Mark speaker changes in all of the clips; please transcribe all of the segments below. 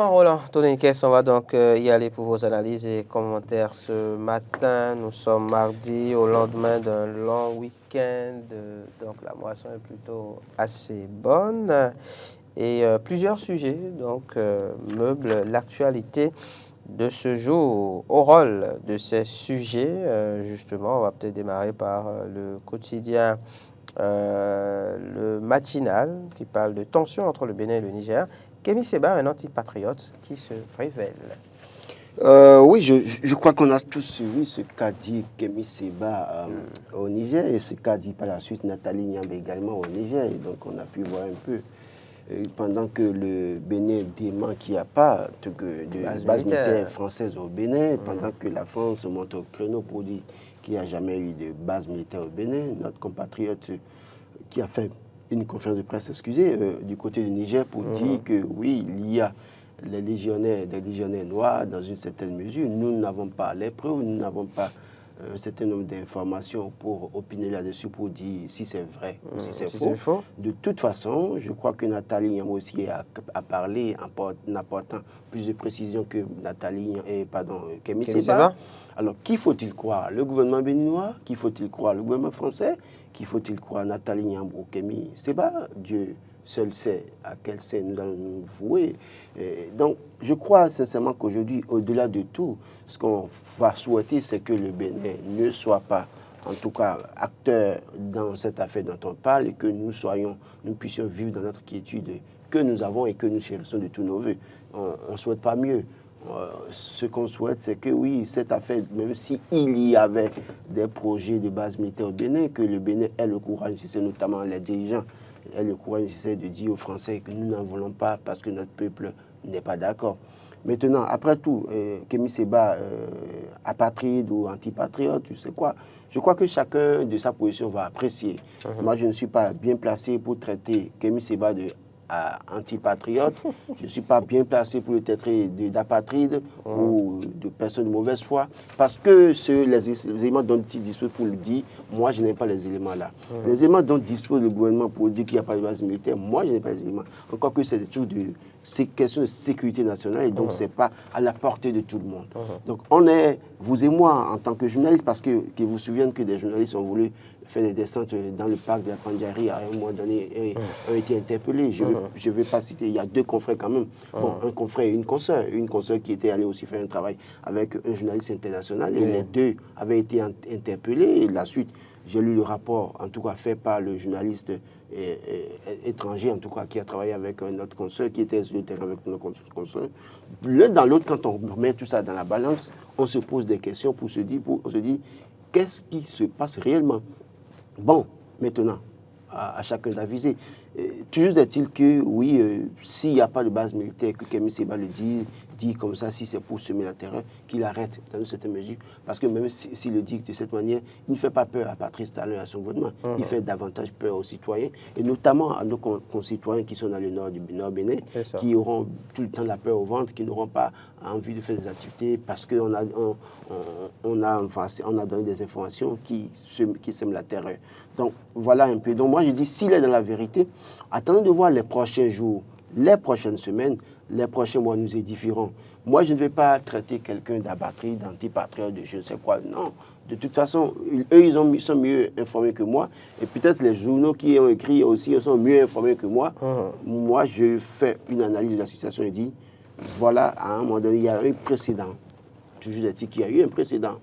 Speaker 1: Exactement, Roland. Toniquet, on va donc y aller pour vos analyses et commentaires ce matin. Nous sommes mardi, au lendemain d'un long week-end. Donc la moisson est plutôt assez bonne. Et plusieurs sujets donc meublent l'actualité de ce jour. Au rôle de ces sujets, justement, on va peut-être démarrer par le quotidien, le matinal, qui parle de tension entre le Bénin et le Niger. Kémy Séba, un antipatriote qui se révèle.
Speaker 2: Oui, je crois qu'on a tous suivi ce qu'a dit Kémy Séba au Niger et ce qu'a dit par la suite Nathalie Nyambe également au Niger. Et donc on a pu voir un peu, pendant que le Bénin dément qu'il n'y a pas de base militaire française au Bénin, pendant que la France monte au créneau pour dire qu'il n'y a jamais eu de base militaire au Bénin, notre compatriote qui a fait une conférence de presse, du côté du Niger pour dire que oui, il y a des légionnaires noirs dans une certaine mesure. Nous n'avons pas les preuves, nous n'avons pas un certain nombre d'informations pour opiner là-dessus, pour dire si c'est vrai ou si c'est faux. De toute façon, je crois que Nathalie Nyambe aussi a parlé en apportant plus de précisions que Kémy Séba. Alors, qui faut-il croire? Le gouvernement béninois? Qui faut-il croire? Le gouvernement français? Qui faut-il croire? Nathalie Nyambe ou Kémy Séba? Dieu seul sait à quel sein nous allons nous vouer. Donc, je crois sincèrement qu'aujourd'hui, au-delà de tout, ce qu'on va souhaiter, c'est que le Bénin ne soit pas, en tout cas, acteur dans cette affaire dont on parle et que nous puissions vivre dans notre quiétude que nous avons et que nous chérissons de tous nos voeux. On ne souhaite pas mieux. Ce qu'on souhaite, c'est que oui, cette affaire, même s'il y avait des projets de base militaire au Bénin, que le Bénin ait le courage, c'est notamment les dirigeants, ait le courage de dire aux Français que nous n'en voulons pas parce que notre peuple n'est pas d'accord. Maintenant, après tout, Kémy Séba, apatride ou antipatriote, tu sais quoi, je crois que chacun de sa position va apprécier. Moi, je ne suis pas bien placé pour traiter Kémy Séba de antipatriote. Je ne suis pas bien placé pour le traiter d'apatride ou de personne de mauvaise foi, parce que les éléments dont il dispose pour le dire, moi je n'ai pas les éléments là. Les éléments dont dispose le gouvernement pour dire qu'il n'y a pas de base militaire, moi je n'ai pas les éléments. Encore que c'est des trucs c'est question de sécurité nationale et donc c'est pas à la portée de tout le monde. Donc on est, vous et moi, en tant que journalistes, parce que vous vous souvenez que des journalistes ont voulu faire des descentes dans le parc de la Pandjari à un moment donné et ont été interpellés. Je ne vais pas citer, il y a deux confrères quand même. Bon, un confrère et une consoeur qui était allée aussi faire un travail avec un journaliste international et les deux avaient été interpellés. Et la suite, j'ai lu le rapport, en tout cas fait par le journaliste étranger, en tout cas, qui a travaillé avec notre consoeur, qui était sur le terrain avec notre consoeur. L'un dans l'autre, quand on met tout ça dans la balance, on se pose des questions pour se dire qu'est-ce qui se passe réellement? Bon, maintenant, à chacun d'aviser. Toujours est-il que, oui, s'il n'y a pas de base militaire, que Kémy Séba le dit comme ça, si c'est pour semer la terreur, qu'il arrête dans une certaine mesure. Parce que même s'il le dit de cette manière, il ne fait pas peur à Patrice Talon et à son gouvernement. Il fait davantage peur aux citoyens, et notamment à nos concitoyens qui sont dans le nord du Bénin, qui auront tout le temps la peur au ventre, qui n'auront pas envie de faire des activités parce qu'on a donné des informations qui sèment la terreur. Donc, voilà un peu. Donc, moi, je dis, s'il est dans la vérité, attendons de voir les prochains jours, les prochaines semaines, les prochains mois nous édifieront. Moi, je ne vais pas traiter quelqu'un d'apatride, d'antipatriote, de je ne sais quoi. Non. De toute façon, eux, ils sont mieux informés que moi. Et peut-être les journaux qui ont écrit aussi sont mieux informés que moi. Moi, je fais une analyse de la situation et dis, voilà, à un moment donné, il y a un précédent. Toujours est-il qu'il y a eu un précédent.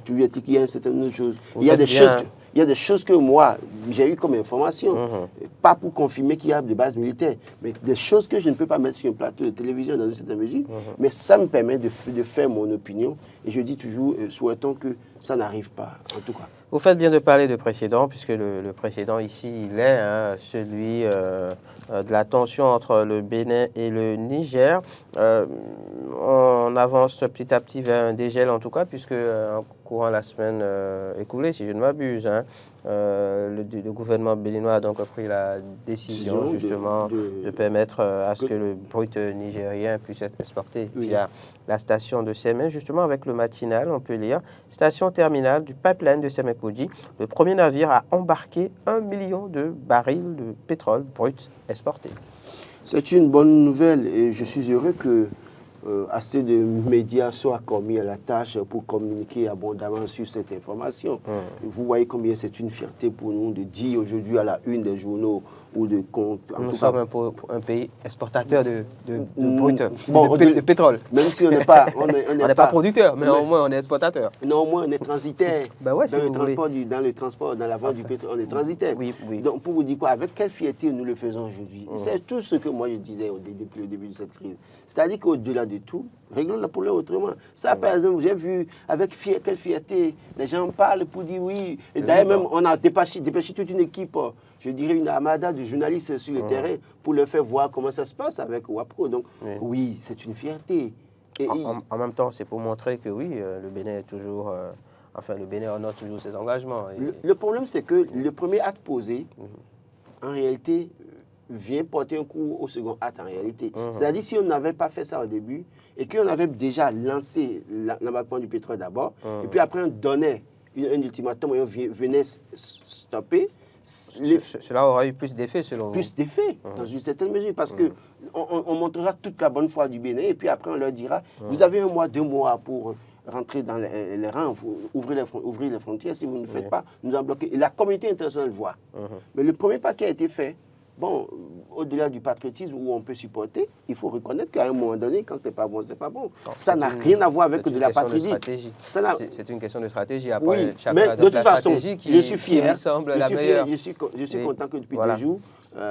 Speaker 2: Toujours est-il qu'il y a une certaine chose. Il y a des choses que moi, j'ai eu comme information. Pas pour confirmer qu'il y a des bases militaires, mais des choses que je ne peux pas mettre sur un plateau de télévision dans une certaine mesure. Mais ça me permet de faire mon opinion. Et je dis toujours, souhaitons que ça n'arrive pas, en tout cas.
Speaker 1: Vous faites bien de parler de précédent, puisque le précédent ici, il est celui de la tension entre le Bénin et le Niger. On avance petit à petit vers un dégel, en tout cas, puisque en courant la semaine écoulée, si je ne m'abuse, le gouvernement béninois a donc pris la décision justement de permettre à ce que le brut nigérien puisse être exporté via la station de Sémé, justement avec le matinal, on peut lire « Station terminale du pipeline de Sémé-Koudji, le premier navire a embarqué 1 million de barils de pétrole brut exporté ».
Speaker 2: C'est une bonne nouvelle et je suis heureux que assez de médias soient commis à la tâche pour communiquer abondamment sur cette information. Vous voyez combien c'est une fierté pour nous de dire aujourd'hui à la une des journaux ou de comptes.
Speaker 1: Nous sommes un pays exportateur de pétrole.
Speaker 2: Même si on n'est pas...
Speaker 1: On n'est pas producteur, mais au moins on est exportateur.
Speaker 2: Non, au moins on est transitaire.
Speaker 1: Ben ouais,
Speaker 2: dans la vente du pétrole, on est transitaire.
Speaker 1: Oui, oui.
Speaker 2: Donc pour vous dire quoi, avec quelle fierté nous le faisons aujourd'hui. C'est tout ce que moi je disais depuis le début de cette crise. C'est-à-dire qu'au-delà de tout, réglons le problème autrement. Ça, par exemple, j'ai vu avec quelle fierté les gens parlent pour dire oui. Et d'ailleurs, même, on a dépêché toute une équipe, je dirais une armada de journalistes sur le terrain pour leur faire voir comment ça se passe avec WAPCO. Donc, oui, c'est une fierté.
Speaker 1: Et en même temps, c'est pour montrer que oui, le Bénin est toujours... le Bénin honore toujours ses engagements.
Speaker 2: Le problème, c'est que le premier acte posé, en réalité, vient porter un coup au second acte en réalité. C'est-à-dire si on n'avait pas fait ça au début et qu'on avait déjà lancé l'embarquement du pétrole d'abord, et puis après on donnait un ultimatum et on venait stopper,
Speaker 1: cela aura eu plus d'effet selon vous.
Speaker 2: Plus d'effet, dans une certaine mesure, parce que on montrera toute la bonne foi du Bénin et puis après on leur dira, vous avez 1 mois, 2 mois pour rentrer dans les rangs, ouvrir les frontières. Si vous ne le faites pas, nous allons bloquer. Et la communauté internationale voit. Mais le premier pas qui a été fait, bon, au-delà du patriotisme où on peut supporter, il faut reconnaître qu'à un moment donné, quand c'est pas bon, c'est pas bon. Ça n'a rien à voir avec de la patriotie.
Speaker 1: C'est une question de stratégie. Après,
Speaker 2: oui, mais de toute façon, je suis fier. Je suis content que depuis 2 jours,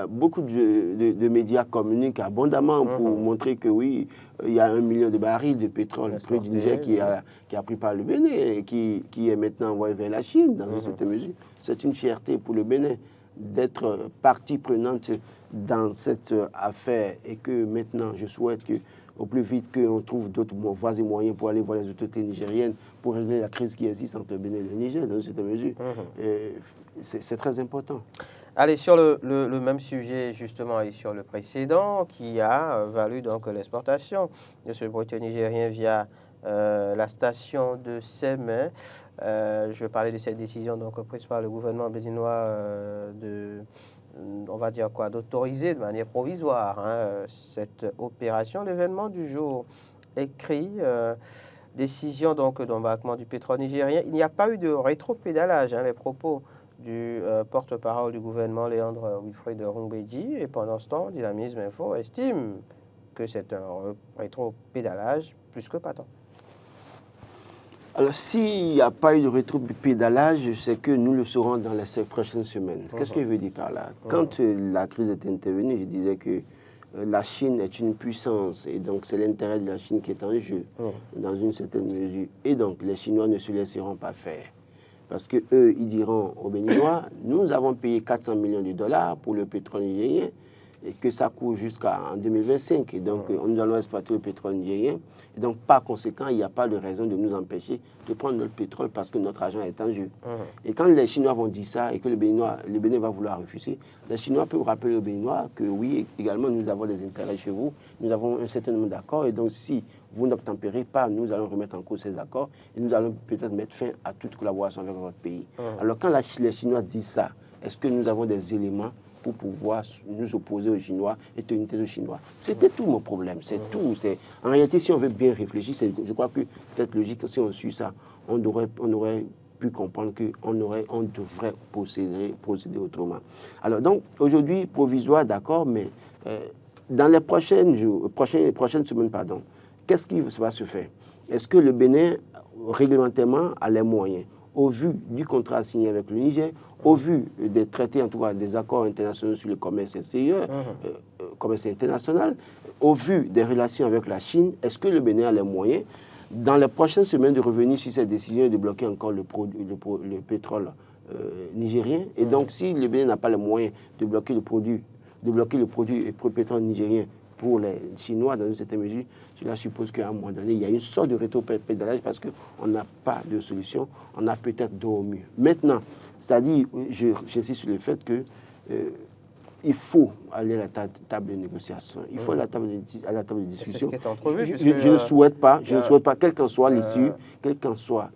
Speaker 2: beaucoup de médias communiquent abondamment pour montrer que oui, il y a 1 million de barils de pétrole près du Niger qui a pris par le Bénin et qui est maintenant envoyé vers la Chine dans une certaine mesure. C'est une fierté pour le Bénin d'être partie prenante dans cette affaire et que maintenant, je souhaite que au plus vite qu'on trouve d'autres voies et moyens pour aller voir les autorités nigériennes pour régler la crise qui existe entre le Bénin et le Niger dans cette mesure. C'est très important.
Speaker 1: Allez, sur le même sujet justement et sur le précédent qui a valu donc l'exportation de ce brut nigérien via la station de Sémé. Je parlais de cette décision donc prise par le gouvernement béninois on va dire quoi, d'autoriser de manière provisoire cette opération. L'événement du jour écrit décision donc d'embarquement du pétrole nigérien. Il n'y a pas eu de rétropédalage. Les propos du porte-parole du gouvernement, Léandre Wilfried Rumbedji, et pendant ce temps, Dynamisme Info estime que c'est un rétropédalage plus que patent.
Speaker 2: Alors, s'il n'y a pas eu de rétropédalage, c'est que nous le saurons dans les 5 prochaines semaines. Qu'est-ce que je veux dire par là? Quand la crise est intervenue, je disais que la Chine est une puissance et donc c'est l'intérêt de la Chine qui est en jeu dans une certaine mesure. Et donc, les Chinois ne se laisseront pas faire. Parce qu'eux, ils diront aux Béninois, nous avons payé 400 millions de dollars pour le pétrole nigérien et que ça court jusqu'en 2025. Et donc, nous allons exploiter le pétrole nigérien. Et donc, par conséquent, il n'y a pas de raison de nous empêcher de prendre notre pétrole parce que notre argent est en jeu. Et quand les Chinois vont dire ça et que le Bénin va vouloir refuser, les Chinois peuvent rappeler aux Béninois que oui, également, nous avons des intérêts chez vous. Nous avons un certain nombre d'accords. Et donc, si vous n'obtempérez pas, nous allons remettre en cause ces accords et nous allons peut-être mettre fin à toute collaboration avec votre pays. Alors, quand les Chinois disent ça, est-ce que nous avons des éléments pour pouvoir nous opposer aux Chinois et tenir tête aux Chinois? C'était tout mon problème, c'est tout. En réalité, si on veut bien réfléchir, je crois que cette logique, si on suit ça, on aurait pu comprendre qu'on devrait procéder autrement. Alors donc, aujourd'hui, provisoire, d'accord, mais dans les prochaines semaines, qu'est-ce qui va se faire? Est-ce que le Bénin, réglementairement, a les moyens, au vu du contrat signé avec le Niger, au vu des traités, en tout cas des accords internationaux sur le commerce extérieur, commerce international, au vu des relations avec la Chine, est-ce que le Bénin a les moyens, dans les prochaines semaines, de revenir sur cette décision et de bloquer encore le pétrole nigérien? Et donc, si le Bénin n'a pas les moyens de bloquer le produit pétrole nigérien pour les Chinois, dans une certaine mesure, cela suppose qu'à un moment donné, il y a une sorte de rétropédalage parce qu'on n'a pas de solution, on a peut-être dormi. Maintenant, c'est-à-dire, j'insiste sur le fait que il faut aller à la table de négociation, il faut aller à la table de discussion.
Speaker 1: C'est ce qui est entrevu,
Speaker 2: je ne souhaite pas, quelle qu'en soit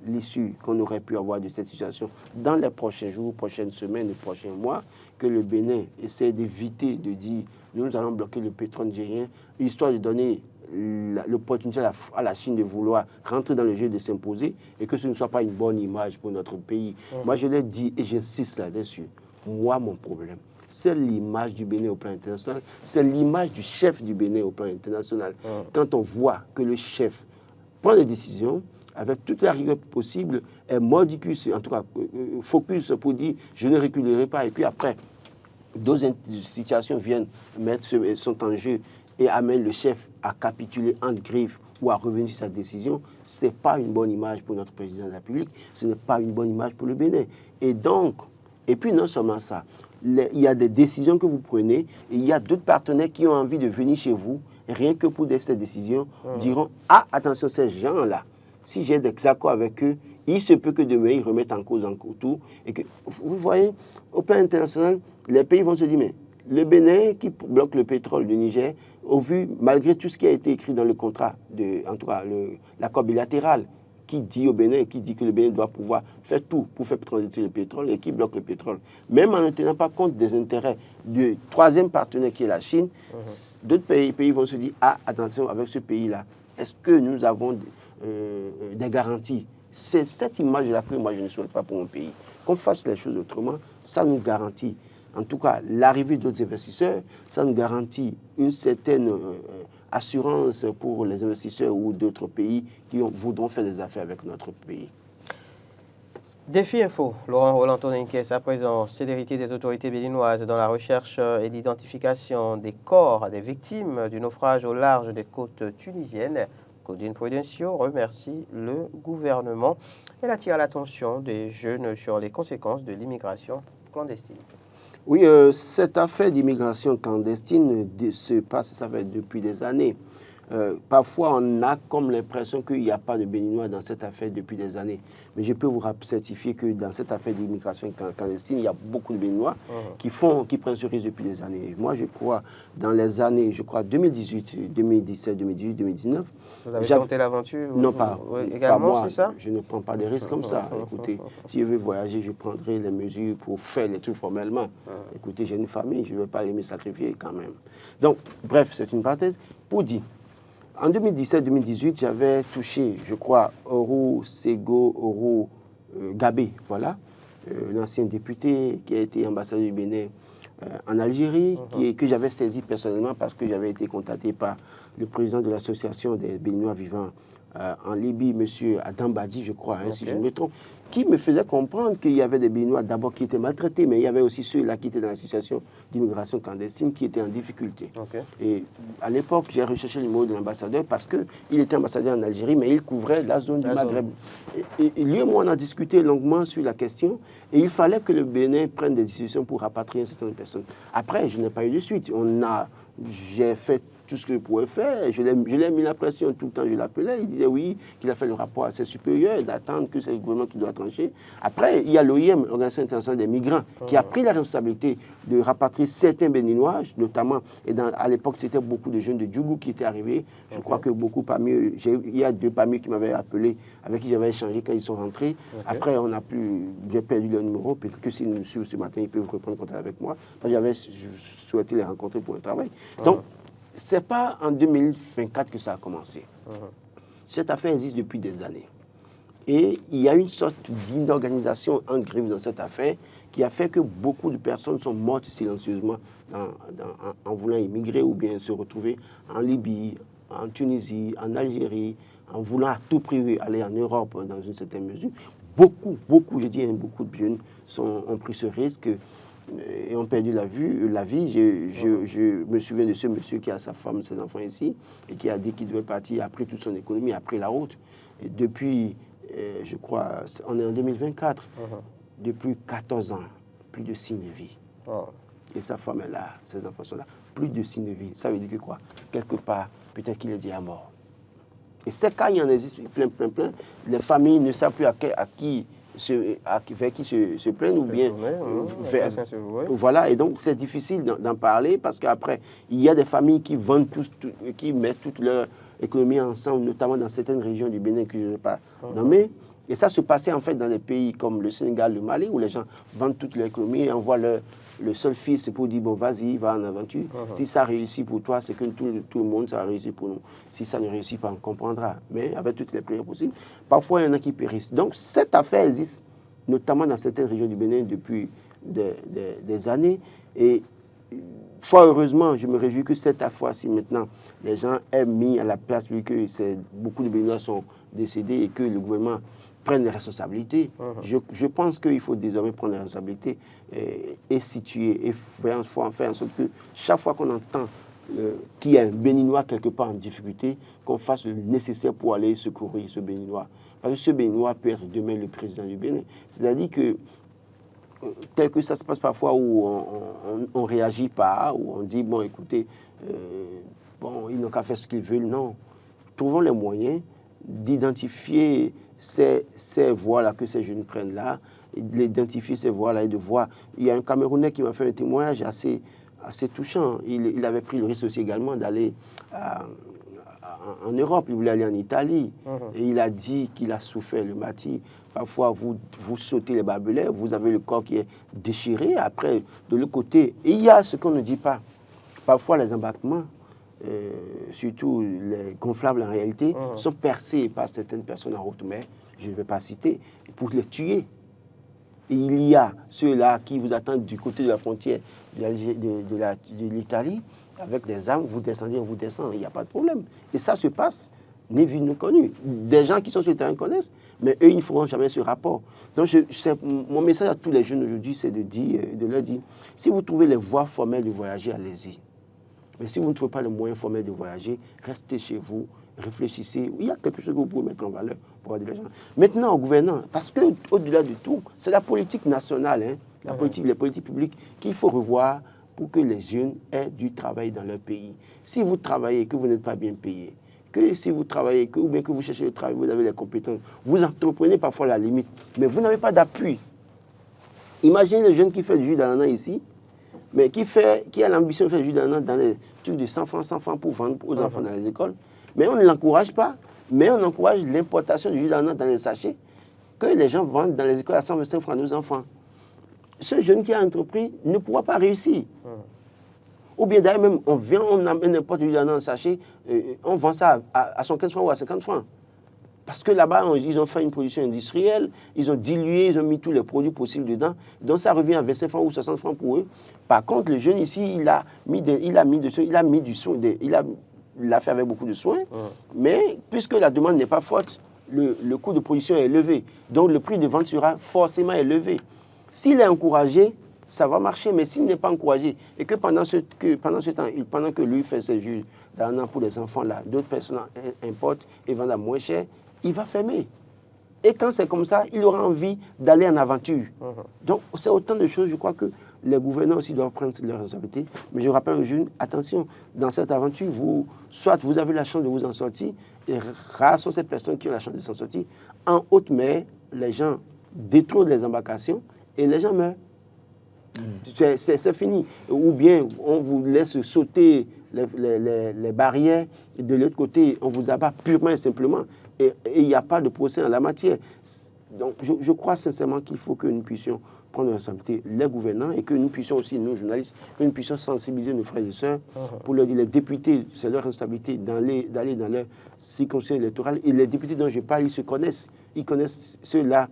Speaker 2: l'issue qu'on aurait pu avoir de cette situation dans les prochains jours, prochaines semaines et prochains mois, que le Bénin essaie d'éviter de dire nous allons bloquer le pétrole nigérien, histoire de donner l'opportunité à la Chine de vouloir rentrer dans le jeu, de s'imposer, et que ce ne soit pas une bonne image pour notre pays. Moi, je l'ai dit et j'insiste là-dessus. Moi, mon problème, c'est l'image du Bénin au plan international, c'est l'image du chef du Bénin au plan international. Quand on voit que le chef prend des décisions avec toute la rigueur possible, est mordicus, en tout cas focus pour dire je ne reculerai pas, et puis après, d'autres situations viennent sont en jeu et amènent le chef à capituler en griffe ou à revenir sur sa décision. Ce n'est pas une bonne image pour notre président de la République, ce n'est pas une bonne image pour le Bénin. Et donc, et puis non seulement ça, il y a des décisions que vous prenez, et il y a d'autres partenaires qui ont envie de venir chez vous, rien que pour cette décision, diront « Ah, attention, ces gens-là, si j'ai des accords avec eux, il se peut que demain, ils remettent en cause tout. » Et que, vous voyez, au plan international, les pays vont se dire « Mais le Bénin qui bloque le pétrole du Niger, au vu, malgré tout ce qui a été écrit dans le contrat, en tout cas l'accord bilatéral, qui dit au Bénin, qui dit que le Bénin doit pouvoir faire tout pour faire transiter le pétrole et qui bloque le pétrole, même en ne tenant pas compte des intérêts du troisième partenaire qui est la Chine, d'autres pays vont se dire « Ah, attention, avec ce pays-là, est-ce que nous avons des garanties ?» C'est cette image-là que moi je ne souhaite pas pour mon pays. Qu'on fasse les choses autrement, ça nous garantit, en tout cas, l'arrivée d'autres investisseurs, ça nous garantit une certaine assurance pour les investisseurs ou d'autres pays qui voudront faire des affaires avec notre pays.
Speaker 1: Défi Info, Laurent Roland Toninquès, à présent, célérité des autorités béninoises dans la recherche et l'identification des corps des victimes du naufrage au large des côtes tunisiennes. Claudine Prudencio remercie le gouvernement. Elle attire l'attention des jeunes sur les conséquences de l'immigration clandestine.
Speaker 2: Oui, cette affaire d'immigration clandestine se passe, ça fait depuis des années. Parfois, on a comme l'impression qu'il n'y a pas de Béninois dans cette affaire depuis des années. Mais je peux vous certifier que dans cette affaire d'immigration clandestine, il y a beaucoup de Béninois qui prennent ce risque depuis des années. Moi, je crois, dans les années, 2018, 2017, 2018, 2019...
Speaker 1: Vous avez tenté l'aventure?
Speaker 2: Non, pas moi.
Speaker 1: C'est ça?
Speaker 2: Je ne prends pas de risques comme ça. Écoutez, si je veux voyager, je prendrai les mesures pour faire les trucs formellement. Écoutez, j'ai une famille, je ne veux pas aller me sacrifier quand même. Donc, bref, c'est une parenthèse. Pour dire, en 2017-2018, j'avais touché, je crois, Oro Sego, Oro Gabé, voilà, l'ancien député qui a été ambassadeur du Bénin en Algérie, que j'avais saisi personnellement parce que j'avais été contacté par le président de l'association des Béninois vivants en Libye, M. Adam Badi, je crois, si je ne me trompe, qui me faisait comprendre qu'il y avait des Béninois d'abord qui étaient maltraités, mais il y avait aussi ceux-là qui étaient dans la situation d'immigration clandestine qui étaient en difficulté. Et à l'époque, j'ai recherché le numéro de l'ambassadeur parce qu'il était ambassadeur en Algérie, mais il couvrait la zone du Maghreb. Et lui et moi, on a discuté longuement sur la question et il fallait que le Bénin prenne des décisions pour rapatrier un certain nombre de personnes. Après, je n'ai pas eu de suite. J'ai fait tout ce que je pouvais faire. Je l'ai mis la pression tout le temps, je l'appelais. Il disait oui, qu'il a fait le rapport à ses supérieurs, d'attendre que c'est le gouvernement qui doit trancher. Après, il y a l'OIM, l'Organisation internationale des migrants, qui a pris la responsabilité de rapatrier certains Béninois, notamment, et à l'époque, c'était beaucoup de jeunes de Djougou qui étaient arrivés. Je crois que beaucoup parmi eux, il y a 2 parmi eux qui m'avaient appelé, avec qui j'avais échangé quand ils sont rentrés. Après, j'ai perdu leur numéro. Peut-être que s'ils nous suivent ce matin, ils peuvent reprendre contact avec moi. J'avais souhaité les rencontrer pour un travail. Donc, ce n'est pas en 2024 que ça a commencé. Cette affaire existe depuis des années. Et il y a une sorte d'inorganisation en griffe dans cette affaire qui a fait que beaucoup de personnes sont mortes silencieusement en voulant immigrer ou bien se retrouver en Libye, en Tunisie, en Algérie, en voulant à tout prix aller en Europe dans une certaine mesure. Beaucoup, je dis beaucoup de jeunes ont pris ce risque et ont perdu la vie. Je me souviens de ce monsieur qui a sa femme, ses enfants ici, et qui a dit qu'il devait partir, a pris toute son économie, a pris la route. Et depuis, je crois, on est en 2024, depuis 14 ans, plus de signes de vie. Et sa femme est là, ses enfants sont là, plus de signes de vie. Ça veut dire que quoi? Quelque part, peut-être qu'il est déjà mort. Et ces cas, il y en existe plein. Les familles ne savent plus vers qui se plaignent ou bien voilà. Et donc c'est difficile d'en parler parce qu'après il y a des familles qui vendent qui mettent toute leur économie ensemble, notamment dans certaines régions du Bénin que je ne vais pas nommer, Et ça se passait en fait dans des pays comme le Sénégal, le Mali, où les gens vendent toute leur économie et envoient le seul fils pour dire, bon, vas-y, va en aventure. Si ça réussit pour toi, c'est que tout le monde, ça a réussi pour nous. Si ça ne réussit pas, on comprendra. Mais avec toutes les prières possibles, parfois, il y en a qui périssent. Donc, cette affaire existe, notamment dans certaines régions du Bénin, depuis des années. Et fort heureusement, je me réjouis que cette fois-ci, maintenant, les gens aient mis à la place, vu que beaucoup de Béninois sont décédés et que le gouvernement prenne les responsabilités. Je pense qu'il faut désormais prendre les responsabilités et situer et faire en sorte que chaque fois qu'on entend qu'il y a un Béninois quelque part en difficulté, qu'on fasse le nécessaire pour aller secourir ce Béninois. Parce que ce Béninois peut être demain le président du Bénin. C'est-à-dire que tel que ça se passe parfois où on ne réagit pas, où on dit, bon, écoutez, bon, ils n'ont qu'à faire ce qu'ils veulent. Non. Trouvons les moyens d'identifier ces voies-là que ces jeunes prennent là, d'identifier ces voies-là et de voir. Il y a un Camerounais qui m'a fait un témoignage assez touchant. Il avait pris le risque aussi également d'aller en Europe, il voulait aller en Italie. Et il a dit qu'il a souffert le martyre. Parfois, vous sautez les barbelés, vous avez le corps qui est déchiré. Après, de l'autre côté, il y a ce qu'on ne dit pas. Parfois, les embarquements, surtout les gonflables en réalité, sont percés par certaines personnes en haute mer, je ne vais pas citer, pour les tuer. Et il y a ceux-là qui vous attendent du côté de la frontière de l'Italie, avec des armes, vous descendez, on vous descend, il n'y a pas de problème. Et ça se passe, ni vu ni connu. Des gens qui sont sur le terrain connaissent, mais eux, ils ne feront jamais ce rapport. Donc, mon message à tous les jeunes aujourd'hui, c'est de leur dire, si vous trouvez les voies formelles de voyager, allez-y. Mais si vous ne trouvez pas le moyen formel de voyager, restez chez vous, réfléchissez. Il y a quelque chose que vous pouvez mettre en valeur pour aider les gens. Maintenant, en gouvernant, parce qu'au-delà de tout, c'est la politique nationale, hein, les politiques publiques qu'il faut revoir pour que les jeunes aient du travail dans leur pays. Si vous travaillez et que vous n'êtes pas bien payé, que si vous travaillez ou bien que vous cherchez le travail, vous avez les compétences, vous entreprenez parfois la limite, mais vous n'avez pas d'appui. Imaginez le jeune qui fait du jus d'ananas ici, mais qui a l'ambition de faire du jus d'ananas dans les trucs de 100 francs pour vendre aux enfants dans les écoles. Mais on ne l'encourage pas, mais on encourage l'importation du jus d'ananas dans les sachets que les gens vendent dans les écoles à 125 francs à nos enfants. Ce jeune qui a entrepris ne pourra pas réussir. Ou bien d'ailleurs même, on amène n'importe quoi dans un sachet, on vend ça à 115 francs ou à 50 francs. Parce que là-bas, ils ont fait une production industrielle, ils ont dilué, ils ont mis tous les produits possibles dedans. Donc ça revient à 25 francs ou 60 francs pour eux. Par contre, le jeune ici, il a fait avec beaucoup de soin. Mais puisque la demande n'est pas forte, le coût de production est élevé. Donc le prix de vente sera forcément élevé. S'il est encouragé, ça va marcher, mais s'il n'est pas encouragé, et que pendant ce temps, pendant que lui fait ses jus d'ananas pour les enfants là, d'autres personnes importent et vendent à moins cher, il va fermer. Et quand c'est comme ça, il aura envie d'aller en aventure. Donc c'est autant de choses, je crois que les gouvernants aussi doivent prendre leurs responsabilités. Mais je rappelle aux jeunes, attention, dans cette aventure, soit vous avez la chance de vous en sortir, et rares sont ces personnes qui ont la chance de s'en sortir. En haute mer, les gens détruisent les embarcations et les gens meurent. C'est fini. Ou bien on vous laisse sauter les barrières et de l'autre côté, on vous abat purement et simplement et il n'y a pas de procès en la matière. Donc je crois sincèrement qu'il faut que nous puissions prendre nos responsabilités, les gouvernants, et que nous puissions aussi, nous journalistes, que nous puissions sensibiliser nos frères et sœurs pour leur dire, les députés, c'est leur responsabilité d'aller dans leur circonscription électorale. Et les députés dont je parle, ils se connaissent. Ils connaissent ceux-là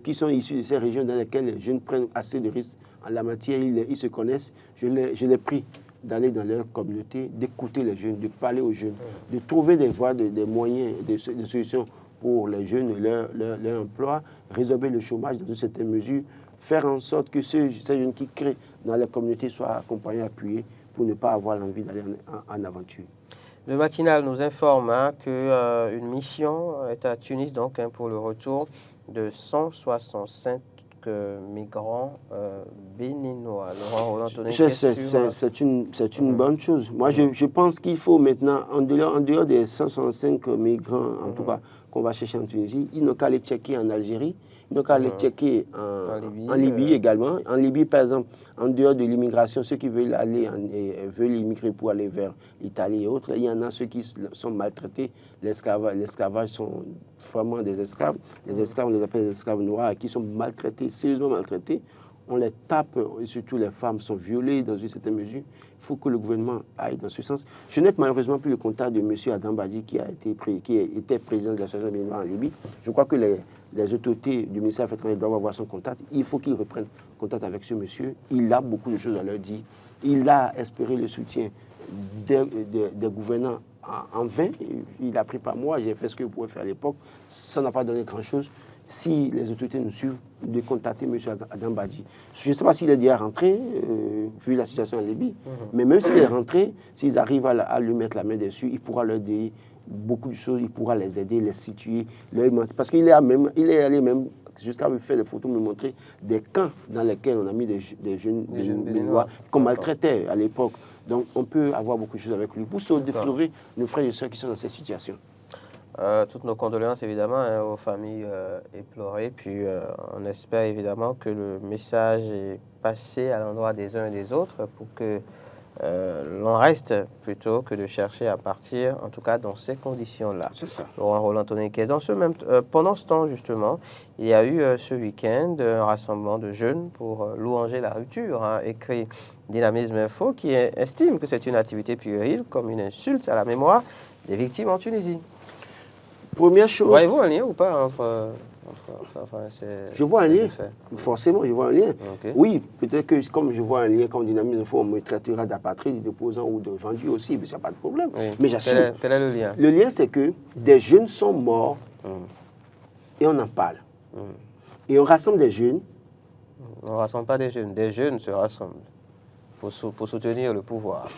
Speaker 2: qui sont issus de ces régions dans lesquelles les jeunes prennent assez de risques en la matière, ils se connaissent. Je les prie d'aller dans leur communauté, d'écouter les jeunes, de parler aux jeunes, de trouver des voies, des moyens, des solutions pour les jeunes, leur emploi, résorber le chômage dans certaines mesures, faire en sorte que ces jeunes qui créent dans la communauté soient accompagnés, appuyés, pour ne pas avoir l'envie d'aller en aventure.
Speaker 1: Le matinal nous informe qu'une mission est à Tunis donc, pour le retour de 165 migrants béninois. Laurent Roland,
Speaker 2: c'est une bonne chose. Moi, je pense qu'il faut maintenant, en dehors des 165 migrants, en tout cas, qu'on va chercher en Tunisie, ils n'ont qu'à aller checker en Algérie, ils n'ont qu'à aller checker en Libye également. En Libye, par exemple, en dehors de l'immigration, ceux qui veulent veulent immigrer pour aller vers l'Italie et autres, il y en a ceux qui sont maltraités. L'esclavage sont vraiment des esclaves. Les esclaves, on les appelle les esclaves noirs, qui sont maltraités, sérieusement maltraités. On les tape, et surtout les femmes sont violées dans une certaine mesure. Il faut que le gouvernement aille dans ce sens. Je n'ai malheureusement plus le contact de M. Adam Badji qui était président de l'association béninoise en Libye. Je crois que les autorités du ministère des Affaires étrangères doivent avoir son contact. Il faut qu'ils reprennent contact avec ce monsieur. Il a beaucoup de choses à leur dire. Il a espéré le soutien des gouvernants en vain. Il a pris par moi, j'ai fait ce que je pouvais faire à l'époque. Ça n'a pas donné grand-chose. Si les autorités nous suivent, de contacter M. Adam Badji. Je ne sais pas s'il est déjà rentré, vu la situation en Libye, mais même s'il est rentré, s'ils arrivent à lui mettre la main dessus, il pourra leur dire beaucoup de choses, il pourra les aider, les situer, parce qu'il est allé même jusqu'à me faire des photos, me montrer des camps dans lesquels on a mis des jeunes béninois qu'on maltraitait à l'époque. Donc on peut avoir beaucoup de choses avec lui pour se déflorer nos frères et sœurs qui sont dans cette situation.
Speaker 1: Toutes nos condoléances évidemment aux familles éplorées, puis on espère évidemment que le message est passé à l'endroit des uns et des autres pour que l'on reste plutôt que de chercher à partir, en tout cas dans ces conditions-là.
Speaker 2: C'est ça.
Speaker 1: Laurent Roland Toniquet. Pendant ce temps justement, il y a eu ce week-end un rassemblement de jeunes pour louanger la rupture, écrit Dynamisme Info, qui estime que c'est une activité puérile comme une insulte à la mémoire des victimes en Tunisie.
Speaker 2: Première chose.
Speaker 1: Voyez-vous un lien ou pas
Speaker 2: je vois un lien. Forcément, je vois un lien.
Speaker 1: Okay.
Speaker 2: Oui, peut-être que comme je vois un lien comme Dynamisme Info, on me traitera d'apatride, d'opposant ou de vendu aussi, mais ça n'a pas de problème.
Speaker 1: Oui.
Speaker 2: Mais j'assume.
Speaker 1: Quel est le lien?
Speaker 2: Le lien, c'est que des jeunes sont morts et on en parle. Et on rassemble des jeunes.
Speaker 1: On ne rassemble pas des jeunes se rassemblent pour soutenir le pouvoir.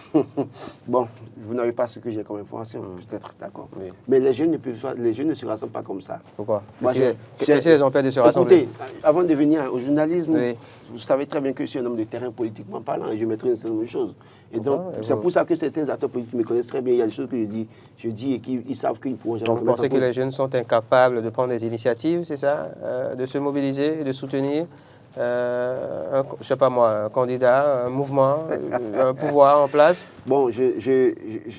Speaker 2: Bon, vous n'avez pas ce que j'ai comme information, peut-être, d'accord.
Speaker 1: Oui.
Speaker 2: Mais les jeunes ne se rassemblent pas comme ça.
Speaker 1: Pourquoi?
Speaker 2: Moi,
Speaker 1: Qu'est-ce qui les empêche de se rassembler?
Speaker 2: Écoutez, avant de venir au journalisme,
Speaker 1: oui.
Speaker 2: vous savez très bien que je suis un homme de terrain politiquement parlant et je maîtrise un certain nombre de choses. Et donc, c'est pour ça que certains acteurs politiques me connaissent très bien. Il y a des choses que je dis et qu'ils savent qu'ils ne pourront jamais.
Speaker 1: Donc, vous pensez que les jeunes sont incapables de prendre des initiatives, c'est ça? De se mobiliser, de soutenir je ne sais pas moi, un candidat, un mouvement, un pouvoir en place?
Speaker 2: Bon,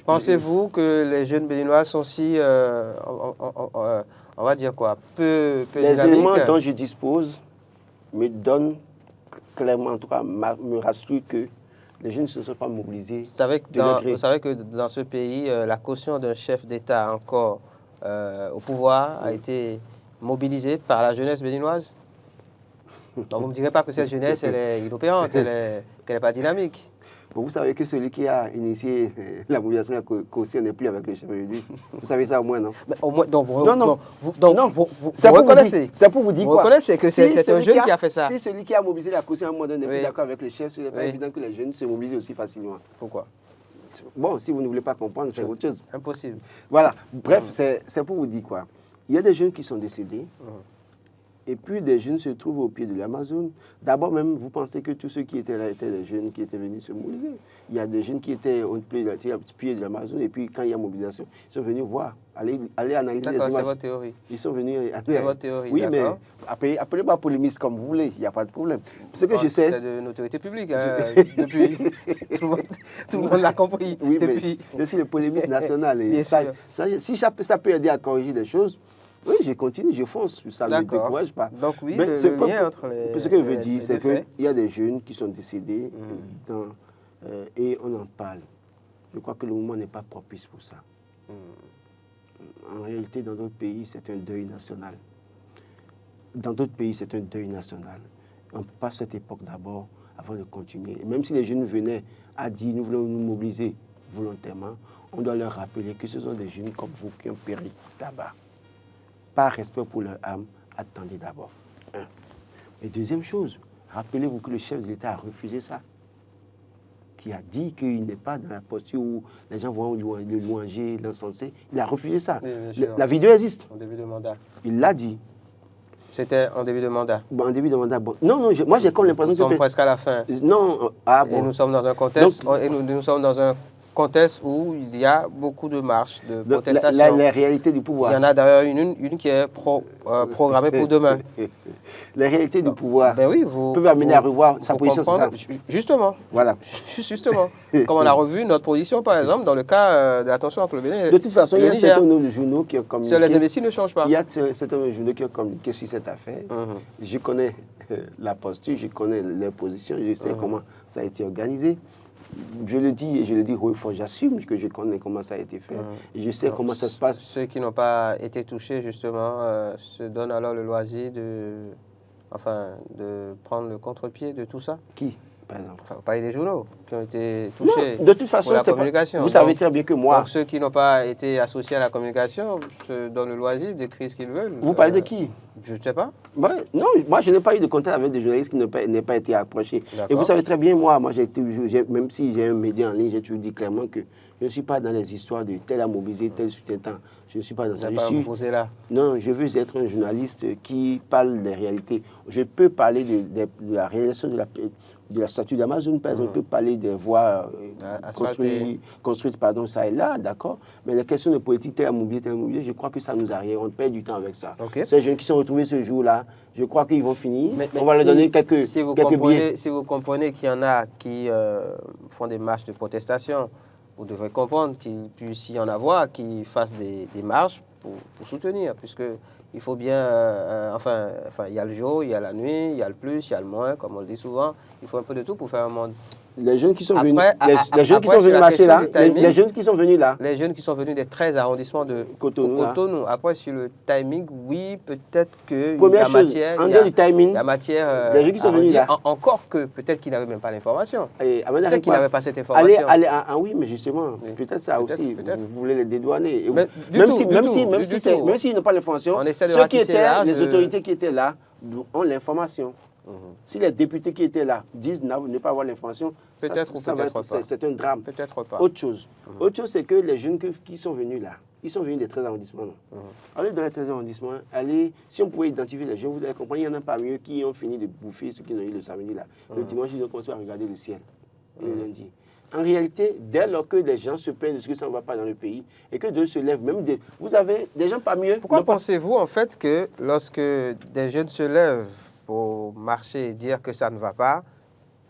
Speaker 1: Pensez-vous que les jeunes béninois sont si, on va dire quoi, peu
Speaker 2: les
Speaker 1: dynamiques?
Speaker 2: éléments dont je dispose me donnent clairement, en tout cas, me rassurent que les jeunes ne se sont pas mobilisés.
Speaker 1: Vous savez que dans ce pays, la caution d'un chef d'État encore au pouvoir a été mobilisée par la jeunesse béninoise? Donc vous ne me direz pas que cette jeunesse, elle est inopérante, qu'elle n'est pas dynamique.
Speaker 2: Bon, vous savez que celui qui a initié la mobilisation de la caution n'est plus avec le chef de lui. Vous savez ça au moins, non?
Speaker 1: Mais au moins, donc vous
Speaker 2: reconnaissez. C'est pour vous dire quoi?
Speaker 1: Vous reconnaissez que c'est un jeune qui a fait ça?
Speaker 2: Si celui qui a mobilisé la caution à un moment donné n'est plus d'accord avec le chef, ce n'est pas évident que les jeunes se mobilisent aussi facilement.
Speaker 1: Pourquoi?
Speaker 2: Bon, si vous ne voulez pas comprendre, c'est autre chose.
Speaker 1: Impossible.
Speaker 2: Voilà. Bref, c'est pour vous dire quoi? Il y a des jeunes qui sont décédés. Et puis des jeunes se trouvent au pied de l'Amazone. D'abord même, vous pensez que tous ceux qui étaient là étaient des jeunes qui étaient venus se mobiliser. Il y a des jeunes qui étaient au pied de l'Amazone et puis quand il y a mobilisation, ils sont venus voir, aller analyser les images.
Speaker 1: D'accord, c'est votre théorie.
Speaker 2: Ils sont venus...
Speaker 1: C'est votre théorie,
Speaker 2: oui, mais appelez-moi polémiste comme vous voulez, il n'y a pas de problème. Ce que je sais...
Speaker 1: C'est de notoriété publique, depuis... tout le monde l'a compris.
Speaker 2: Oui,
Speaker 1: depuis...
Speaker 2: mais je suis le polémiste national. Et si ça peut aider à corriger des choses, oui, je continue, je fonce, ça ne me décourage pas.
Speaker 1: Donc oui, le lien entre les...
Speaker 2: Ce que je veux dire, c'est qu'il y a des jeunes qui sont décédés et on en parle. Je crois que le moment n'est pas propice pour ça. En réalité, dans d'autres pays, c'est un deuil national. Dans d'autres pays, c'est un deuil national. On passe cette époque d'abord avant de continuer. Et même si les jeunes venaient à dire, nous voulons nous mobiliser volontairement, on doit leur rappeler que ce sont des jeunes comme vous qui ont péri là-bas. Par respect pour leur âme, attendez d'abord. Et deuxième chose, rappelez-vous que le chef de l'État a refusé ça. Qui a dit qu'il n'est pas dans la posture où les gens vont le louanger, l'encenser. Il a refusé ça. Oui, la vidéo existe.
Speaker 1: En début de mandat.
Speaker 2: Il l'a dit.
Speaker 1: C'était en début de mandat.
Speaker 2: Bon, en début de mandat. Bon. Non, moi j'ai comme l'impression que...
Speaker 1: Nous sommes presque à la fin.
Speaker 2: Non,
Speaker 1: bon. Et nous sommes dans un contexte... Donc, nous sommes dans un contexte où il y a beaucoup de marches, de protestations.
Speaker 2: La réalité du pouvoir.
Speaker 1: Il y en a d'ailleurs une qui est programmée pour demain.
Speaker 2: La réalité du pouvoir
Speaker 1: Ben oui,
Speaker 2: peut amener à revoir sa position, c'est ça?
Speaker 1: Justement.
Speaker 2: Voilà.
Speaker 1: Justement. Comme on a revu notre position, par exemple, dans le cas de la tension entre le Bénin et le
Speaker 2: De toute façon, il y a un
Speaker 1: Niger.
Speaker 2: certain nombre de journaux qui ont communiqué.
Speaker 1: Les imbéciles ne changent pas.
Speaker 2: Il y a un certain nombre de journaux qui ont communiqué sur cette affaire. Je connais la posture, je connais les positions, je sais comment ça a été organisé. Je le dis et je le dis haut et fort, j'assume que je connais comment ça a été fait. Et je sais comment ça se passe.
Speaker 1: Ceux qui n'ont pas été touchés, justement, se donnent alors le loisir de prendre le contre-pied de tout ça.
Speaker 2: Qui, par exemple?
Speaker 1: Enfin, pas les journaux qui ont été touchés.
Speaker 2: Non, de toute façon,
Speaker 1: pour la communication.
Speaker 2: Vous savez très bien que moi...
Speaker 1: Donc ceux qui n'ont pas été associés à la communication se donnent le loisir d'écrire ce qu'ils veulent.
Speaker 2: Vous parlez de qui?
Speaker 1: Je ne sais pas.
Speaker 2: Non, moi je n'ai pas eu de contact avec des journalistes qui n'ont pas été approchés. Et vous savez très bien, moi même si j'ai un média en ligne, j'ai toujours dit clairement que je ne suis pas dans les histoires de tel à mobiliser, tel soutien-temps. Je ne suis pas dans ça. Non, je veux être un journaliste qui parle des réalités. Je peux parler de la réalisation de la statue d'Amazon, par exemple. Je peux parler des voies construites ça et là, d'accord. Mais les questions de politique, tel à mobiliser, je crois que ça nous arrive. On perd du temps avec ça.
Speaker 1: Okay.
Speaker 2: Ces jeunes qui sont retrouvés ce jour-là, je crois qu'ils vont finir. On va leur donner quelques billets.
Speaker 1: Si vous comprenez qu'il y en a qui font des marches de protestation, vous devrez comprendre qu'il puisse y en avoir qui fassent des marches pour soutenir, puisque il faut bien, il y a le jour, il y a la nuit, il y a le plus, il y a le moins, comme on le dit souvent. Il faut un peu de tout pour faire un monde.
Speaker 2: Les jeunes qui sont venus, les jeunes qui sont venus marcher là, les jeunes qui sont venus là.
Speaker 1: Les jeunes qui sont venus des 13 arrondissements de Cotonou. Après, sur le timing, oui, peut-être qu'il y a matière.
Speaker 2: En dehors du timing,
Speaker 1: il y a matière.
Speaker 2: Les jeunes qui sont venus là.
Speaker 1: Encore que peut-être qu'ils n'avaient même pas l'information.
Speaker 2: Peut-être
Speaker 1: qu'ils n'avaient pas cette information.
Speaker 2: Oui, mais justement, peut-être ça aussi. Vous voulez les dédouaner. Même s'ils n'ont pas l'information, ceux qui étaient là, les autorités qui étaient là, ont l'information. Si les députés qui étaient là disent ne pas avoir l'information, c'est un drame.
Speaker 1: Peut-être pas.
Speaker 2: Autre chose, c'est que les jeunes qui sont venus là, ils sont venus des 13 arrondissements. Allez dans les 13 arrondissements, si on pouvait identifier les jeunes, vous allez comprendre, il y en a parmi eux qui ont fini de bouffer ce qu'ils ont eu le samedi là. Le dimanche, ils ont commencé à regarder le ciel. Et le lundi. En réalité, dès lors que des gens se plaignent de ce que ça ne va pas dans le pays et que d'eux se lèvent, vous avez des gens parmi eux.
Speaker 1: Pourquoi pensez-vous en fait que lorsque des jeunes se lèvent pour marcher et dire que ça ne va pas,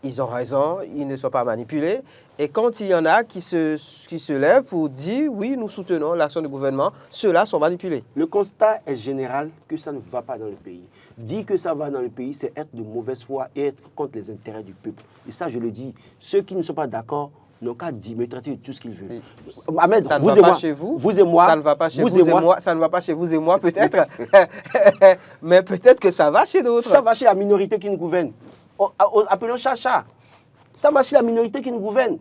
Speaker 1: ils ont raison, ils ne sont pas manipulés. Et quand il y en a qui se lèvent pour dire oui, nous soutenons l'action du gouvernement, ceux-là sont manipulés.
Speaker 2: Le constat est général que ça ne va pas dans le pays. Dire que ça va dans le pays, c'est être de mauvaise foi et être contre les intérêts du peuple. Et ça, je le dis, ceux qui ne sont pas d'accord n'ont qu'à me traiter de tout ce qu'ils veulent.
Speaker 1: Ahmed, ça ne va pas chez vous.
Speaker 2: Vous et moi.
Speaker 1: Ça ne va pas chez vous et moi. Ça ne va pas chez vous et moi, peut-être. Mais peut-être que ça va chez d'autres.
Speaker 2: Ça va chez la minorité qui nous gouverne. Appelons chacha. Ça va chez la minorité qui nous gouverne.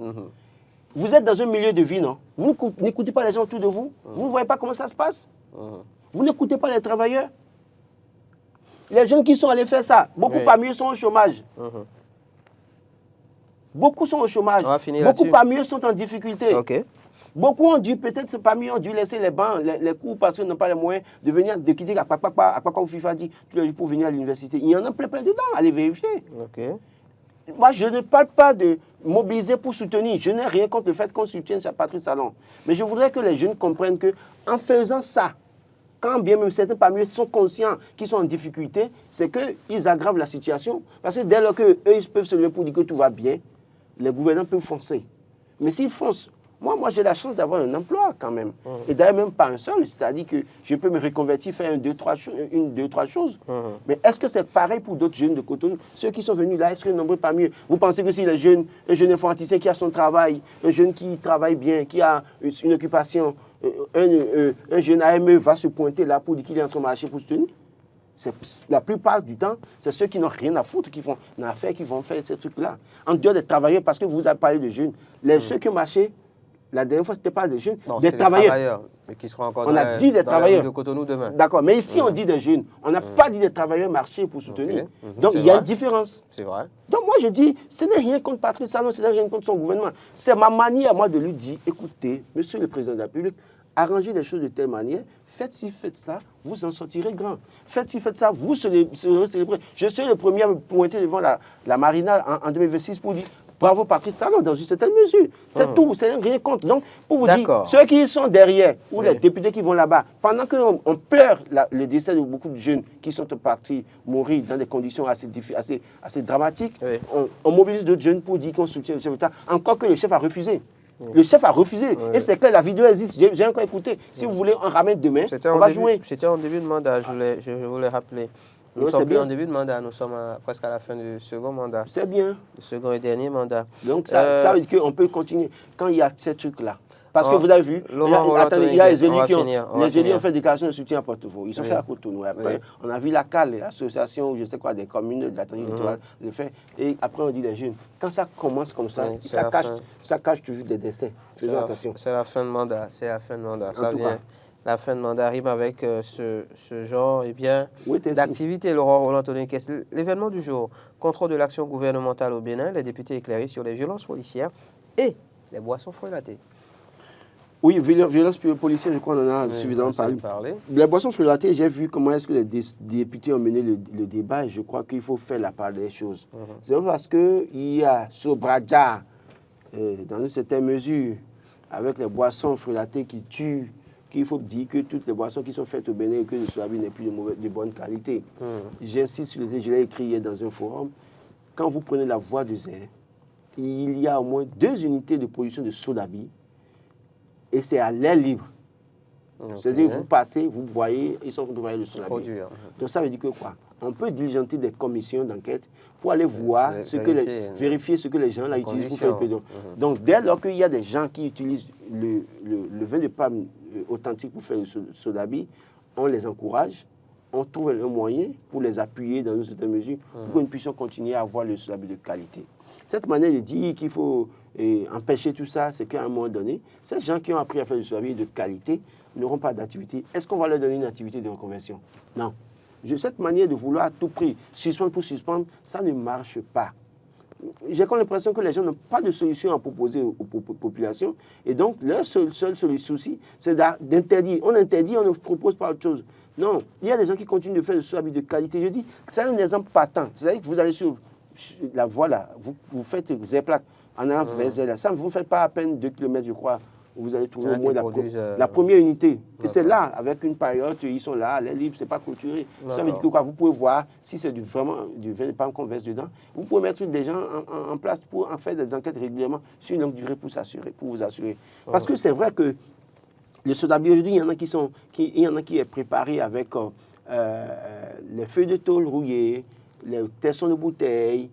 Speaker 2: Vous êtes dans un milieu de vie, non? Vous n'écoutez pas les gens autour de vous. Vous ne voyez pas comment ça se passe. Vous n'écoutez pas les travailleurs. Les jeunes qui sont allés faire ça, beaucoup parmi eux sont au chômage. Beaucoup sont au chômage. Beaucoup parmi eux sont en difficulté. Beaucoup ont dû, peut-être parmi eux, ont dû laisser les bancs, les cours parce qu'ils n'ont pas les moyens de quitter à Akpakpa ou FIFA dit tous les jours pour venir à l'université. Il y en a plein dedans, allez vérifier. Moi, je ne parle pas de mobiliser pour soutenir. Je n'ai rien contre le fait qu'on soutienne Patrice Talon. Mais je voudrais que les jeunes comprennent qu'en faisant ça, quand bien même certains parmi eux sont conscients qu'ils sont en difficulté, c'est qu'ils aggravent la situation. Parce que dès lors qu'eux, ils peuvent se lever pour dire que tout va bien, les gouvernants peuvent foncer. Mais s'ils foncent, moi j'ai la chance d'avoir un emploi quand même. Et d'ailleurs même pas un seul, c'est-à-dire que je peux me reconvertir, faire deux, trois choses. Mais est-ce que c'est pareil pour d'autres jeunes de Cotonou? Ceux qui sont venus là, est-ce que nombreux parmi eux? Vous pensez que si les jeunes, un jeune informaticien qui a son travail, un jeune qui travaille bien, qui a une occupation, un jeune AME va se pointer là pour dire qu'il est en train de marcher pour soutenir? La plupart du temps, c'est ceux qui n'ont rien à foutre, qui font une affaire, qui vont faire ces trucs-là. En dehors des travailleurs, parce que vous avez parlé de jeunes, ceux qui ont marché, la dernière fois, ce n'était pas des jeunes,
Speaker 1: non,
Speaker 2: des travailleurs.
Speaker 1: Mais qui seront encore
Speaker 2: on a dit des travailleurs.
Speaker 1: De Cotonou demain.
Speaker 2: D'accord, mais ici, on dit des jeunes. On n'a pas dit des travailleurs marcher pour soutenir. Donc, il y a une différence.
Speaker 1: C'est vrai.
Speaker 2: Donc, moi, je dis, ce n'est rien contre Patrice Talon, ce n'est rien contre son gouvernement. C'est ma manière, moi, de lui dire, écoutez, monsieur le président de la République, arrangez les choses de telle manière, faites ci, faites ça, vous en sortirez grand. Faites ci, faites ça, vous serez célébrés. Je suis le premier à me pointer devant la Marina en 2026 pour dire, Bravo Patrice Talon, dans une certaine mesure. C'est tout, c'est rien contre. Donc, pour vous dire,
Speaker 1: D'accord.
Speaker 2: ceux qui sont derrière, ou
Speaker 1: Oui.
Speaker 2: les députés qui vont là-bas, pendant qu'on pleure le décès de beaucoup de jeunes qui sont partis mourir dans des conditions assez dramatiques,
Speaker 1: Oui.
Speaker 2: on mobilise d'autres jeunes pour dire qu'on soutient le chef d'État, encore que le chef a refusé. Le chef a refusé. Et c'est clair, la vidéo existe. J'ai encore écouté. Si vous voulez, on ramène demain, on va jouer.
Speaker 1: C'était en début de mandat, je voulais rappeler. Nous
Speaker 2: Non,
Speaker 1: sommes
Speaker 2: c'est
Speaker 1: plus
Speaker 2: bien.
Speaker 1: en début de mandat, nous sommes presque à la fin du second mandat,
Speaker 2: C'est bien.
Speaker 1: le second et dernier mandat.
Speaker 2: Donc, ça veut dire qu'on peut continuer. Quand il y a ces trucs-là. Parce que vous avez vu, attendez, il y a les élus qui ont fait déclaration de soutien à Porte-Vaux. Ils sont fait à Cotonou. Après, on a vu la CAL, l'association, je sais quoi, des communes de la Tanzanie littorale, le fait. Et après, on dit les jeunes. Quand ça commence comme ça, ça cache toujours des décès. Faisons attention.
Speaker 1: C'est la fin de mandat. C'est la fin de mandat.
Speaker 2: En tout cas.
Speaker 1: La fin de mandat arrive avec ce genre
Speaker 2: Oui,
Speaker 1: d'activité. Laurent Roland, l'événement du jour, contrôle de l'action gouvernementale au Bénin, les députés éclairés sur les violences policières et les boissons frelatées.
Speaker 2: Oui, violence policière, je crois qu'on en a suffisamment parlé. Les boissons frelatées, j'ai vu comment est-ce que les députés ont mené le débat et je crois qu'il faut faire la part des choses. C'est pas parce qu'il y a Sobradja, dans une certaine mesure, avec les boissons frelatées qui tuent, qu'il faut dire que toutes les boissons qui sont faites au Bénin et que le Solabi n'est plus de bonne qualité. J'insiste sur le fait, je l'ai écrit hier dans un forum, quand vous prenez la voie de Zé, il y a au moins 2 unités de production de Solabi et c'est à l'air libre. C'est-à-dire que vous passez, vous voyez, ils sont en train de voir le Solabi. Donc ça veut dire que quoi? On peut diligenter des commissions d'enquête pour aller voir, vérifier ce que les gens là utilisent pour faire le pédon. Donc dès lors qu'il y a des gens qui utilisent le vin de palme authentique pour faire le Solabi, on les encourage, on trouve un moyen pour les appuyer dans une certaine mesure pour que nous puissions continuer à avoir le Solabi de qualité. Cette manière de dire qu'il faut empêcher tout ça, c'est qu'à un moment donné, ces gens qui ont appris à faire du Solabi de qualité n'auront pas d'activité. Est-ce qu'on va leur donner une activité de reconversion? Non. Cette manière de vouloir à tout prix suspendre pour suspendre, ça ne marche pas. J'ai comme l'impression que les gens n'ont pas de solution à proposer aux populations. Et donc, leur seul souci, c'est d'interdire. On interdit, on ne propose pas autre chose. Non, il y a des gens qui continuent de faire du Solabi de qualité. Je dis, c'est un exemple patent. C'est-à-dire que vous allez sur la voie là, vous faites des plaques en allant vers là. Ça ne vous fait pas à peine 2 km, je crois, où vous allez trouver au moins la première unité. Et c'est là, avec une période, ils sont là, les libres, c'est pas clôturé. Ça veut dire que quoi, vous pouvez voir si c'est vraiment du vin de palme qu'on verse dedans. Vous pouvez mettre des gens en place pour en faire des enquêtes régulièrement sur une longue durée pour vous assurer. Parce que c'est vrai que le Solabi aujourd'hui, il y en a qui est préparé avec les feuilles de tôle rouillées, les tessons de bouteilles,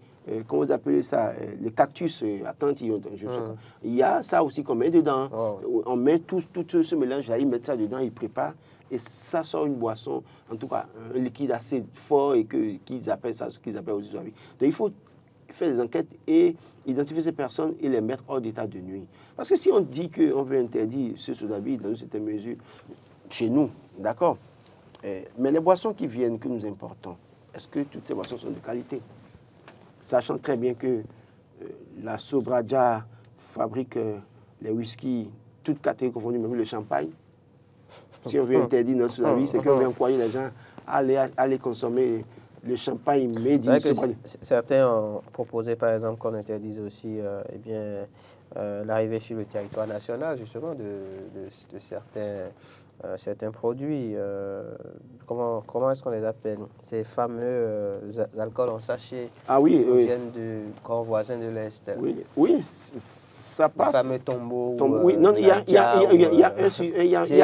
Speaker 2: comment vous appelez ça, les cactus attentillons. Il y a ça aussi qu'on met dedans. On met tout ce mélange-là, ils mettent ça dedans, ils préparent. Et ça sort une boisson, en tout cas un liquide assez fort et qu'ils appellent ça, ce qu'ils appellent aussi Solabi. Donc il faut faire des enquêtes et identifier ces personnes et les mettre hors d'état de nuit. Parce que si on dit qu'on veut interdire ce Solabi dans une certaine mesure, chez nous, d'accord, mais les boissons qui viennent, que nous importons, est-ce que toutes ces boissons sont de qualité? Sachant très bien que la Sobradja fabrique les whisky, toutes catégories confondues, même le champagne. Si on veut interdire notre Solabi, c'est qu'on veut encourager les gens à aller consommer le champagne made in Sobradja.
Speaker 1: Certains ont proposé, par exemple, qu'on interdise aussi l'arrivée sur le territoire national, justement, de certains produits. Comment est-ce qu'on les appelle? Ces fameux alcools en sachet qui viennent du camp voisin de l'Est.
Speaker 2: Oui, ça passe.
Speaker 1: Le fameux tombeau.
Speaker 2: Oui, non, il y a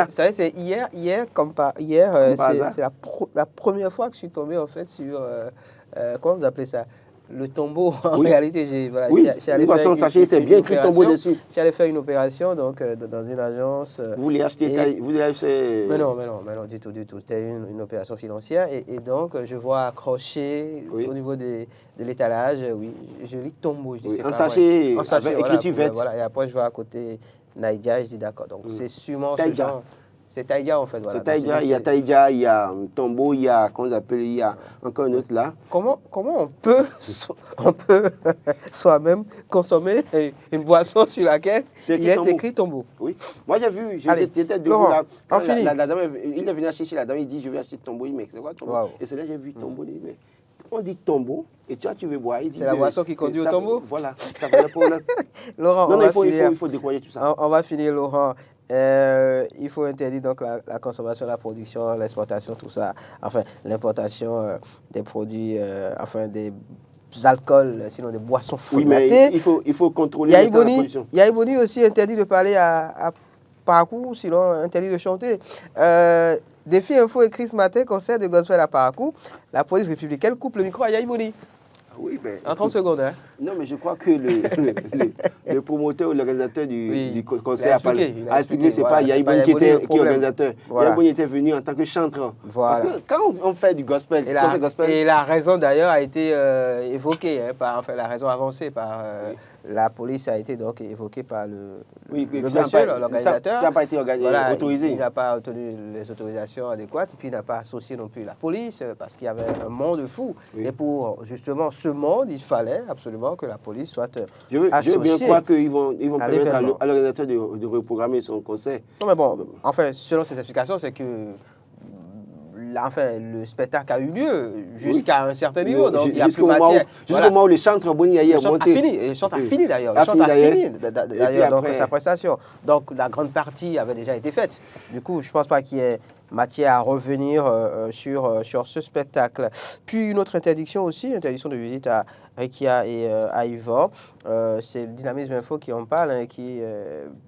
Speaker 1: vous savez, c'est hier, c'est la première fois que je suis tombé, en fait, sur, comment vous appelez ça? Le tombeau, en réalité,
Speaker 2: de façon sachet, c'est bien écrit tombeau dessus.
Speaker 1: J'allais faire une opération donc, dans une agence.
Speaker 2: Vous voulez acheter
Speaker 1: Mais non, du tout. C'était une opération financière. Et donc, je vois accroché au niveau de l'étalage, je lis tombeau. Je dis,
Speaker 2: un sachet avec écriture verte.
Speaker 1: Et après, je vois à côté Naïdia, je dis d'accord. Donc, c'est sûrement ce genre. C'est Taïdia en fait. Voilà.
Speaker 2: C'est Taïdia, il y a Taïdia, il y a Tombeau, il y a, comment on appelle, il y a encore un autre là.
Speaker 1: Comment on peut soi-même consommer une boisson sur laquelle il est écrit Tombeau?
Speaker 2: Oui. Moi j'ai vu, j'étais debout là. La dame, il est venu acheter chez la dame, il dit je vais acheter Tombeau, mais c'est quoi Tombeau? Et c'est là que j'ai vu Tombeau, mais on dit tombeau, et toi, tu veux boire.
Speaker 3: C'est la boisson qui conduit au tombeau?
Speaker 2: Voilà, ça fait le problème.
Speaker 1: Laurent,
Speaker 2: Non, il faut décroyer tout ça.
Speaker 1: On va finir, Laurent. Il faut interdire donc la consommation, la production, l'exportation, tout ça. Enfin, l'importation des produits, enfin des alcools, sinon des boissons fruitées.
Speaker 2: Oui, mais il faut contrôler la production.
Speaker 1: Yaïboni aussi interdit de parler à Parakou, sinon interdit de chanter. Défi Info écrit ce matin, concert de gospel à Parakou. La police républicaine coupe le micro à Yaïboni.
Speaker 2: Oui, mais,
Speaker 1: en 30 secondes. Hein.
Speaker 2: Non, mais je crois que le promoteur ou l'organisateur du concert a expliqué que ce n'est pas Yaïboni qui est organisateur. Voilà. Yaïboni était venu en tant que chanteur. Voilà. Parce que quand on fait du gospel,
Speaker 1: et la raison d'ailleurs a été évoquée, hein, la raison avancée par la police a été donc évoquée par le monsieur, l'organisateur.
Speaker 2: Ça n'a pas été autorisé.
Speaker 1: Il n'a pas obtenu les autorisations adéquates, et puis il n'a pas associé non plus la police, parce qu'il y avait un monde fou. Oui. Et pour justement ce monde, il fallait absolument que la police soit associée.
Speaker 2: Je veux bien croire qu'ils vont permettre à l'organisateur de reprogrammer son concert.
Speaker 1: Non mais bon, enfin, selon ses explications, c'est que le spectacle a eu lieu jusqu'à un certain niveau. Donc, il y a plus matière.
Speaker 2: Jusqu'au moment où le chanteur Boni a monté.
Speaker 1: Le chanteur a fini d'ailleurs. Le chanteur a fini d'ailleurs sa prestation. Donc, la grande partie avait déjà été faite. Du coup, je ne pense pas qu'il y ait matière à revenir sur ce spectacle. Puis, une autre interdiction aussi, interdiction de visite à Rekia et à Ivor. C'est le Dynamisme Info qui en parle et qui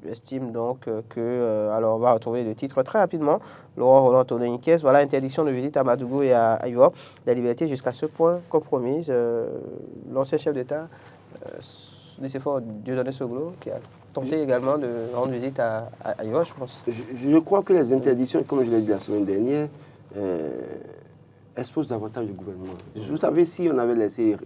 Speaker 1: estime donc que... alors, on va retrouver le titre très rapidement. Laurent Roland Tononiquez, voilà, interdiction de visite à Madougou et à Ivor. La liberté jusqu'à ce point compromise. L'ancien chef d'État, Nicéphore Dieudonné Soglo, qui a tenté également de rendre visite à Ivor, je pense.
Speaker 2: Je crois que les interdictions, comme je l'ai dit la semaine dernière, expose davantage le gouvernement. Vous savez, si on avait laissé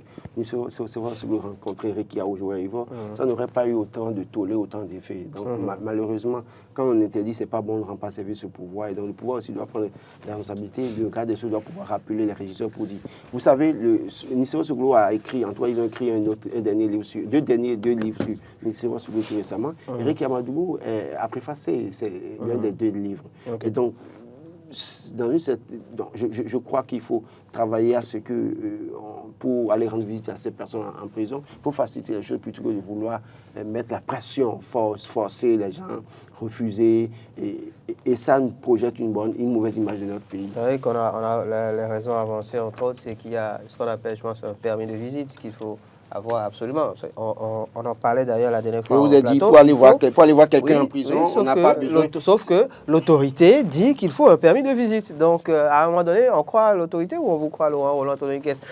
Speaker 2: Soglo rencontrer Rekia ou jouer à Ivor, ça n'aurait pas eu autant de tollé, autant d'effets. Donc malheureusement, quand on interdit, c'est pas bon, on ne rend pas service ce pouvoir. Et donc le pouvoir aussi doit prendre la responsabilité. Le garde des Sceaux doit pouvoir rappeler les régisseurs pour dire. Vous savez, Nicéphore Soglo a écrit, en tout cas, ils ont écrit deux derniers livres sur Nicéphore Soglo tout récemment. Et Rekia Madougou a préfacé l'un des deux livres. Okay. Et donc, je crois qu'il faut travailler à ce que, pour aller rendre visite à ces personnes en prison, il faut faciliter les choses plutôt que de vouloir mettre la pression, forcer les gens, refuser. Et ça nous projette une mauvaise image de notre pays.
Speaker 1: C'est vrai qu'on a les raisons avancées, entre autres, c'est qu'il y a ce qu'on appelle, je pense, un permis de visite qu'il faut avoir absolument. On en parlait d'ailleurs la dernière fois.
Speaker 2: Je vous ai dit, pour aller voir quelqu'un en prison, on n'a pas besoin.
Speaker 1: Sauf que l'autorité dit qu'il faut un permis de visite. Donc, à un moment donné, on croit à l'autorité ou on vous croit, Laurent Roland Tononiquez?